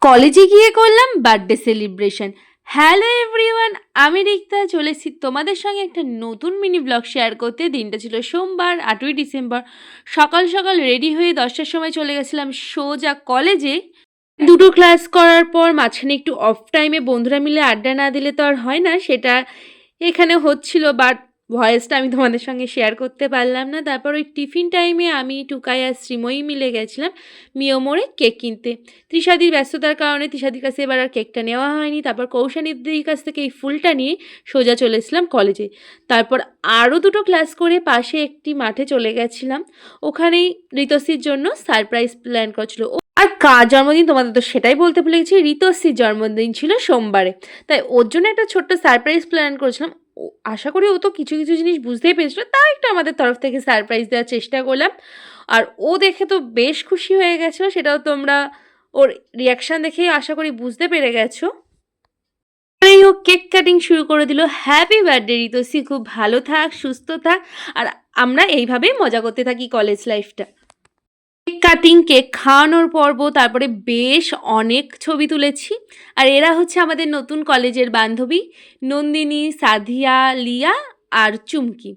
কলেজে গিয়ে করলাম বার্থডে সেলিব্রেশন। হ্যালো এভরিওয়ান, আমি রিক্তা চলে এসেছি তোমাদের সঙ্গে একটা নতুন মিনি ব্লগ শেয়ার করতে। দিনটা ছিল সোমবার, 8ই ডিসেম্বর। সকাল সকাল রেডি হয়ে 10টার সময় চলে গেছিলাম সোজা কলেজে। দুটো ক্লাস করার পর মাঝখানে একটু অফ টাইমে বন্ধুরা মিলে আড্ডা না দিলে তো আর হয় না, সেটা এখানে হচ্ছিল, বাট ভয়েসটা আমি তোমাদের সঙ্গে শেয়ার করতে পারলাম না। তারপর ওই টিফিন টাইমে আমি টুকাই আর শ্রীময়ী মিলে গেছিলাম মিও মোড়ে কেক কিনতে। তৃষাদির ব্যস্ততার কারণে তৃষাদির কাছে এবার আর কেকটা নেওয়া হয়নি। তারপর কৌশানীদির কাছ থেকে এই ফুলটা নিয়ে সোজা চলে এসেছিলাম কলেজে। তারপর আরও দুটো ক্লাস করে পাশে একটি মাঠে চলে গেছিলাম। ওখানেই ঋতশ্রীর জন্য সারপ্রাইজ প্ল্যান করছিল। আর কার জন্মদিন তোমাদের তো সেটাই বলতে ভুলে গেছি, ঋতশ্রীর জন্মদিন ছিল সোমবারে, তাই ওর জন্য একটা ছোট্ট সারপ্রাইজ প্ল্যান করেছিলাম। আশা করি ও তো কিছু কিছু জিনিস বুঝতেই পেরেছিল, তাই একটু আমাদের তরফ থেকে সারপ্রাইজ দেওয়ার চেষ্টা করলাম। আর ও দেখে তো বেশ খুশি হয়ে গেছিলো, সেটাও তোমরা ওর রিয়াকশান দেখেই আশা করি বুঝতে পেরে গেছো। এই ও কেক কাটিং শুরু করে দিল। হ্যাপি বার্থডে ঋতশ্রী, খুব ভালো থাক, সুস্থ থাক, আর আমরা এইভাবেই মজা করতে থাকি কলেজ লাইফটা। কেক কাটিং, কেক খাওয়ানোর পর্ব, তারপরে বেশ অনেক ছবি তুলেছি। আর এরা হচ্ছে আমাদের নতুন কলেজের বান্ধবী নন্দিনী, সাধিয়া, লিয়া আর চুমকি।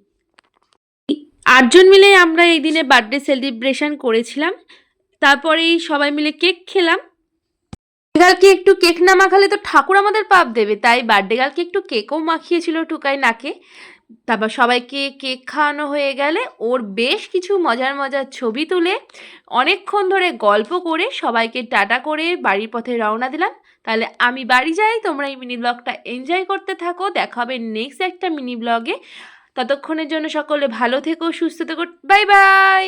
8জন মিলে আমরা এই দিনে বার্থডে সেলিব্রেশন করেছিলাম। তারপরেই সবাই মিলে কেক খেলাম। গার্লকে একটু কেক না মাখালে তো ঠাকুর আমাদের পাপ দেবে, তাই বার্থডে গার্লকে একটু কেকও মাখিয়েছিল টুকাই নাকে। তারপর সবাইকে কেক খাওয়ানো হয়ে গেলে ওর বেশ কিছু মজার মজার ছবি তুলে অনেকক্ষণ ধরে গল্প করে সবাইকে টাটা করে বাড়ির পথে রওনা দিলাম। তাহলে আমি বাড়ি যাই, তোমরা এই মিনি ব্লগটা এনজয় করতে থাকো। দেখা হবে নেক্সট একটা মিনি ব্লগে। ততক্ষণের জন্য সকলে ভালো থেকো, সুস্থ থেকো, বাই বাই।